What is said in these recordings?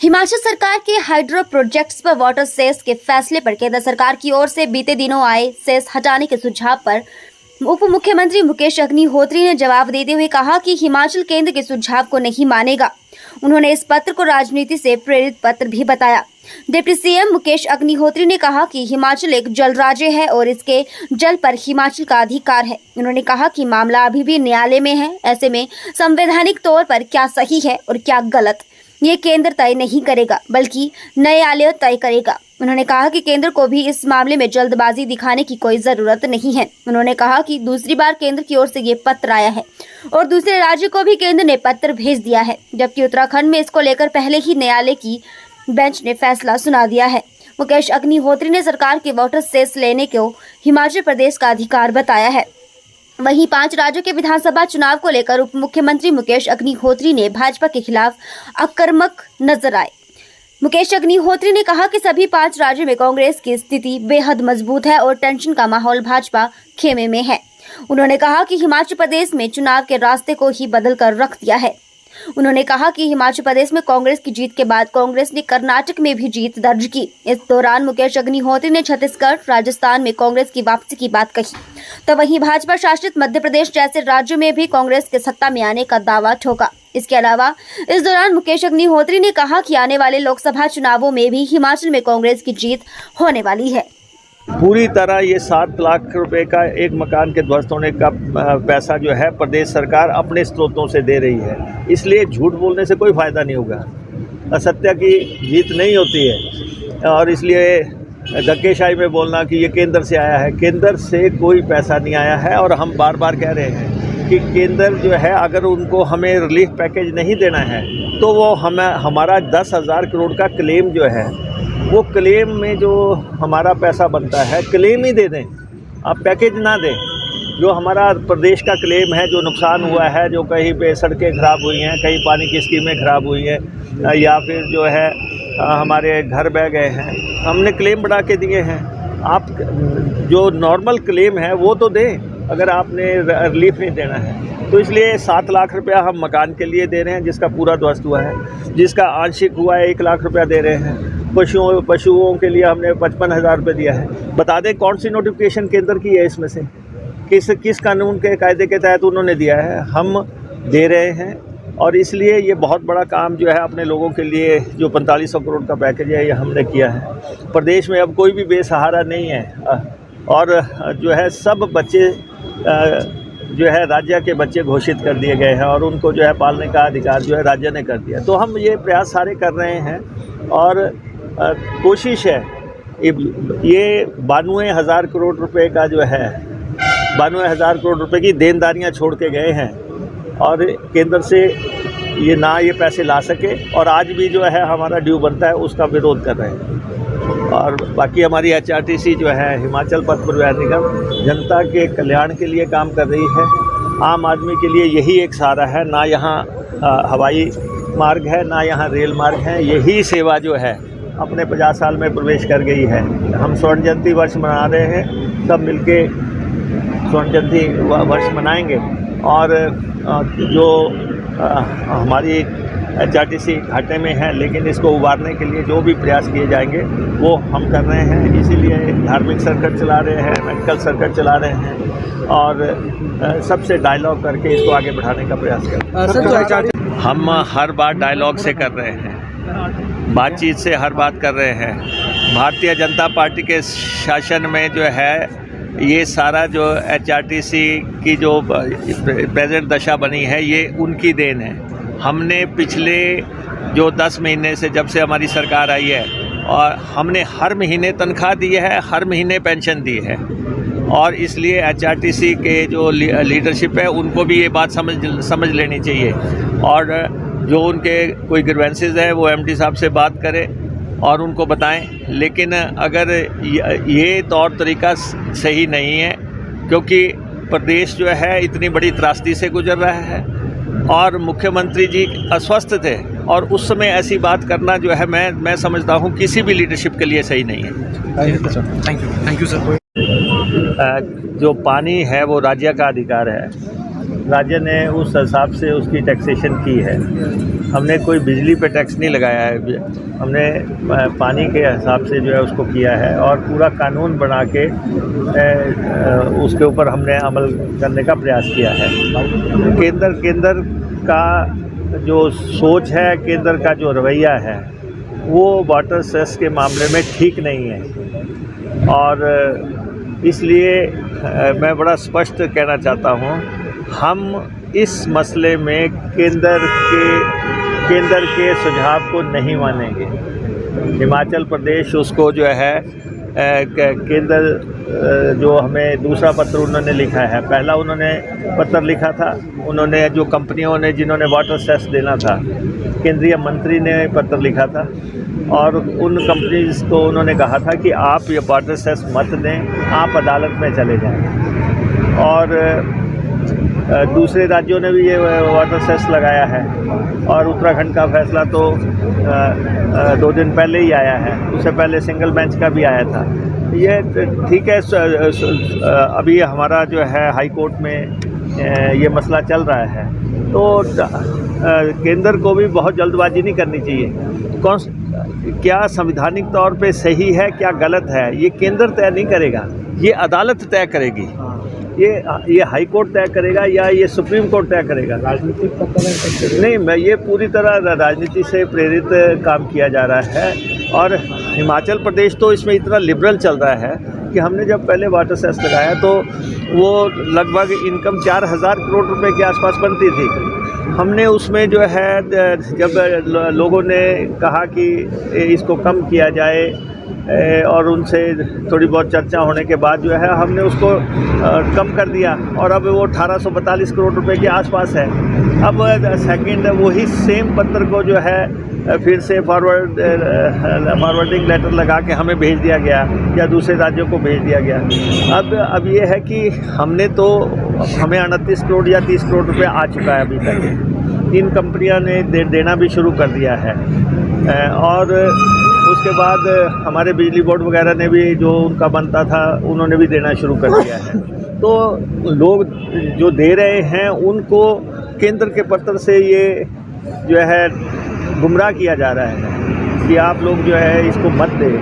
हिमाचल सरकार के hydro projects पर वाटर सेस के फैसले पर केंद्र सरकार की ओर से बीते दिनों आए सेस हटाने के सुझाव पर उप मुख्यमंत्री मुकेश अग्निहोत्री ने जवाब देते हुए कहा कि हिमाचल केंद्र के सुझाव को नहीं मानेगा। उन्होंने इस पत्र को राजनीति से प्रेरित पत्र भी बताया। डिप्टी सीएम मुकेश अग्निहोत्री ने कहा कि हिमाचल एक जल राज्य है और इसके जल पर हिमाचल का अधिकार है। उन्होंने कहा कि मामला अभी भी न्यायालय में है, ऐसे में संवैधानिक तौर पर क्या सही है और क्या गलत ये केंद्र तय नहीं करेगा बल्कि न्यायालय तय करेगा। उन्होंने कहा कि केंद्र को भी इस मामले में जल्दबाजी दिखाने की कोई जरूरत नहीं है। उन्होंने कहा कि दूसरी बार केंद्र की ओर से ये पत्र आया है और दूसरे राज्य को भी केंद्र ने पत्र भेज दिया है, जबकि उत्तराखंड में इसको लेकर पहले ही न्यायालय की बेंच ने फैसला सुना दिया है। मुकेश अग्निहोत्री ने सरकार के वाटर सेस लेने को हिमाचल प्रदेश का अधिकार बताया है। वहीं 5 राज्यों के विधानसभा चुनाव को लेकर उप मुख्यमंत्री मुकेश अग्निहोत्री ने भाजपा के खिलाफ आक्रामक नजर आए। मुकेश अग्निहोत्री ने कहा कि सभी 5 राज्यों में कांग्रेस की स्थिति बेहद मजबूत है और टेंशन का माहौल भाजपा खेमे में है। उन्होंने कहा कि हिमाचल प्रदेश में चुनाव के रास्ते को ही बदल कर रख दिया है। उन्होंने कहा कि हिमाचल प्रदेश में कांग्रेस की जीत के बाद कांग्रेस ने कर्नाटक में भी जीत दर्ज की। इस दौरान मुकेश अग्निहोत्री ने छत्तीसगढ़, राजस्थान में कांग्रेस की वापसी की बात कही, तो वहीं भाजपा शासित मध्य प्रदेश जैसे राज्यों में भी कांग्रेस के सत्ता में आने का दावा ठोका। इसके अलावा इस दौरान मुकेश अग्निहोत्री ने कहा कि आने वाले लोकसभा चुनावों में भी हिमाचल में कांग्रेस की जीत होने वाली है। पूरी तरह ये 7 लाख रुपए का एक मकान के ध्वस्त होने का पैसा जो है प्रदेश सरकार अपने स्रोतों से दे रही है, इसलिए झूठ बोलने से कोई फ़ायदा नहीं होगा। असत्य की जीत नहीं होती है और इसलिए धक्केशाही में बोलना कि ये केंद्र से आया है, केंद्र से कोई पैसा नहीं आया है। और हम बार बार कह रहे हैं कि केंद्र जो है अगर उनको हमें रिलीफ पैकेज नहीं देना है तो वो हमारा 10,000 करोड़ का क्लेम जो है वो क्लेम में जो हमारा पैसा बनता है क्लेम ही दे दें, आप पैकेज ना दें। जो हमारा प्रदेश का क्लेम है, जो नुकसान हुआ है, जो कहीं पे सड़कें ख़राब हुई हैं, कहीं पानी की स्कीमें ख़राब हुई हैं या फिर जो है हमारे घर बह गए हैं, हमने क्लेम बढ़ा के दिए हैं। आप जो नॉर्मल क्लेम है वो तो दें अगर आपने रिलीफ नहीं देना है। तो इसलिए 7 लाख रुपया हम मकान के लिए दे रहे हैं जिसका पूरा ध्वस्त हुआ है, जिसका आंशिक हुआ है 1 लाख रुपया दे रहे हैं। पशुओं के लिए हमने 55,000 रुपये दिया है। बता दें कौन सी नोटिफिकेशन केंद्र की है, इसमें से किस कानून के कायदे के तहत उन्होंने दिया है, हम दे रहे हैं। और इसलिए ये बहुत बड़ा काम जो है अपने लोगों के लिए जो 4500 करोड़ का पैकेज है ये हमने किया है। प्रदेश में अब कोई भी बेसहारा नहीं है और जो है सब बच्चे जो है राज्य के बच्चे घोषित कर दिए गए हैं और उनको जो है पालने का अधिकार जो है राज्य ने कर दिया। तो हम ये प्रयास सारे कर रहे हैं और कोशिश है ये 92,000 करोड़ रुपए का जो है 92,000 करोड़ रुपए की देनदारियां छोड़ के गए हैं और केंद्र से ये पैसे ला सके और आज भी जो है हमारा ड्यू बनता है उसका विरोध कर रहे हैं। और बाकी हमारी HRTC जो है हिमाचल पथ परिवहन निगम जनता के कल्याण के लिए काम कर रही है। आम आदमी के लिए यही एक सहारा है, ना यहाँ हवाई मार्ग है ना यहाँ रेल मार्ग है। यही सेवा जो है अपने 50 साल में प्रवेश कर गई है। हम स्वर्ण जयंती वर्ष मना रहे हैं, सब मिलके स्वर्ण जयंती वर्ष मनाएंगे और जो हमारी HRTC घाटे में है लेकिन इसको उबारने के लिए जो भी प्रयास किए जाएंगे वो हम कर रहे हैं। इसीलिए धार्मिक सर्किट चला रहे हैं, मेडिकल सर्किट चला रहे हैं और सबसे डायलॉग करके इसको आगे बढ़ाने का प्रयास कर रहे हैं। हम हर बार डायलॉग से कर रहे हैं, बातचीत से हर बात कर रहे हैं। भारतीय जनता पार्टी के शासन में जो है ये सारा जो HRTC की जो प्रेजेंट दशा बनी है ये उनकी देन है। हमने पिछले जो 10 महीने से जब से हमारी सरकार आई है और हमने हर महीने तनख्वाह दी है, हर महीने पेंशन दी है और इसलिए HRTC के जो लीडरशिप है उनको भी ये बात समझ लेनी चाहिए और जो उनके कोई ग्रीवेंसेस है वो MD साहब से बात करें और उनको बताएं। लेकिन अगर ये तौर तरीका सही नहीं है क्योंकि प्रदेश जो है इतनी बड़ी त्रासदी से गुजर रहा है और मुख्यमंत्री जी अस्वस्थ थे और उस समय ऐसी बात करना जो है मैं समझता हूँ किसी भी लीडरशिप के लिए सही नहीं है। Thank you sir. जो पानी है वो राज्य का अधिकार है राज्य ने उस हिसाब से उसकी टैक्सेशन की है। हमने कोई बिजली पे टैक्स नहीं लगाया है, हमने पानी के हिसाब से जो है उसको किया है और पूरा कानून बना के उसके ऊपर हमने अमल करने का प्रयास किया है। केंद्र का जो सोच है, केंद्र का जो रवैया है, वो वाटर सेस के मामले में ठीक नहीं है और इसलिए मैं बड़ा स्पष्ट कहना चाहता हूँ, हम इस मसले में केंद्र के सुझाव को नहीं मानेंगे। हिमाचल प्रदेश उसको जो है केंद्र जो हमें दूसरा पत्र उन्होंने लिखा है, पहला उन्होंने पत्र लिखा था, उन्होंने जो कंपनियों ने जिन्होंने वाटर सेस देना था, केंद्रीय मंत्री ने पत्र लिखा था और उन कंपनीज को उन्होंने कहा था कि आप ये वाटर सेस मत दें, आप अदालत में चले जाएं। और दूसरे राज्यों ने भी ये वाटर सेस लगाया है और उत्तराखंड का फैसला तो 2 दिन पहले ही आया है, उससे पहले सिंगल बेंच का भी आया था। ये ठीक है, अभी हमारा जो है हाई कोर्ट में ये मसला चल रहा है, तो केंद्र को भी बहुत जल्दबाजी नहीं करनी चाहिए। क्या संवैधानिक तौर पे सही है, क्या गलत है, ये केंद्र तय नहीं करेगा, ये अदालत तय करेगी। ये हाई कोर्ट तय करेगा या ये सुप्रीम कोर्ट तय करेगा? राजनीतिक नहीं, मैं ये पूरी तरह राजनीति से प्रेरित काम किया जा रहा है और हिमाचल प्रदेश तो इसमें इतना लिबरल चल रहा है कि हमने जब पहले वाटर सेस लगाया तो वो लगभग इनकम 4,000 करोड़ रुपए के आसपास बनती थी। हमने उसमें जो है जब लोगों ने कहा कि इसको कम किया जाए और उनसे थोड़ी बहुत चर्चा होने के बाद जो है हमने उसको कम कर दिया और अब वो 1842 करोड़ रुपए के आसपास है। अब सेकंड वही सेम पत्र को जो है फिर से फॉरवर्डिंग लेटर लगा के हमें भेज दिया गया या दूसरे राज्यों को भेज दिया गया। अब ये है कि हमें 38 करोड़ या 30 करोड़ रुपए आ चुका है अभी तक। 3 कंपनियां ने देना भी शुरू कर दिया है और उसके बाद हमारे बिजली बोर्ड वगैरह ने भी जो उनका बनता था उन्होंने भी देना शुरू कर दिया है। तो लोग जो दे रहे हैं उनको केंद्र के पत्र से ये जो है गुमराह किया जा रहा है कि आप लोग जो है इसको मत दें।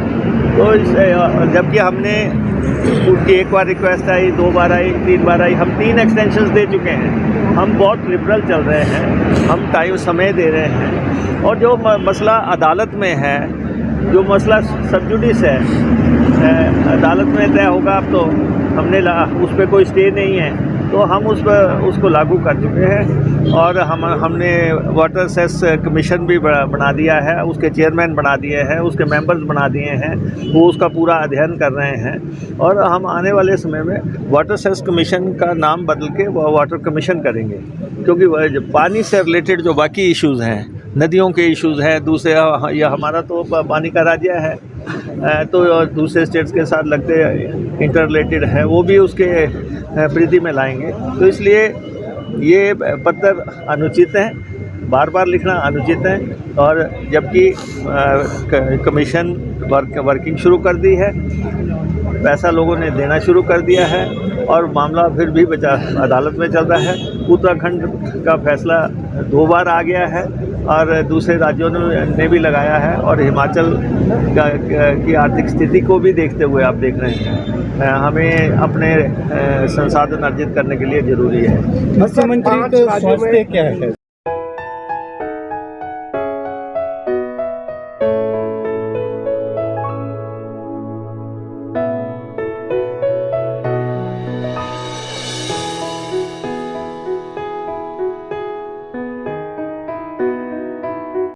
तो जबकि हमने उनकी एक बार रिक्वेस्ट आई, 2 बार आई, 3 बार आई, हम 3 एक्सटेंशंस दे चुके हैं। हम बहुत लिबरल चल रहे हैं, हम टाइम समय दे रहे हैं और जो मसला अदालत में है, जो मसला सब जुडिस है, अदालत में तय होगा। अब तो हमने उस पर कोई स्टे नहीं है, तो हम उसको लागू कर चुके हैं और हमने वाटर सेस कमीशन भी बना दिया है, उसके चेयरमैन बना दिए हैं, उसके मेंबर्स बना दिए हैं, वो उसका पूरा अध्ययन कर रहे हैं और हम आने वाले समय में वाटर सेस कमीशन का नाम बदल के वाटर कमीशन करेंगे, क्योंकि पानी से रिलेटेड जो बाकी इश्यूज़ हैं, नदियों के इश्यूज़ हैं, दूसरे या हमारा तो पानी का राज्य है, तो दूसरे स्टेट्स के साथ लगते इंटर रिलेटेड है, वो भी उसके परिधि में लाएंगे। तो इसलिए ये पत्र अनुचित है, बार बार लिखना अनुचित है और जबकि कमीशन वर्किंग शुरू कर दी है, पैसा लोगों ने देना शुरू कर दिया है और मामला फिर भी अदालत में चल रहा है। उत्तराखंड का फैसला 2 बार आ गया है और दूसरे राज्यों ने भी लगाया है और हिमाचल की आर्थिक स्थिति को भी देखते हुए आप देख रहे हैं हमें अपने संसाधन अर्जित करने के लिए ज़रूरी है। मुख्यमंत्री का स्वास्थ्य क्या है?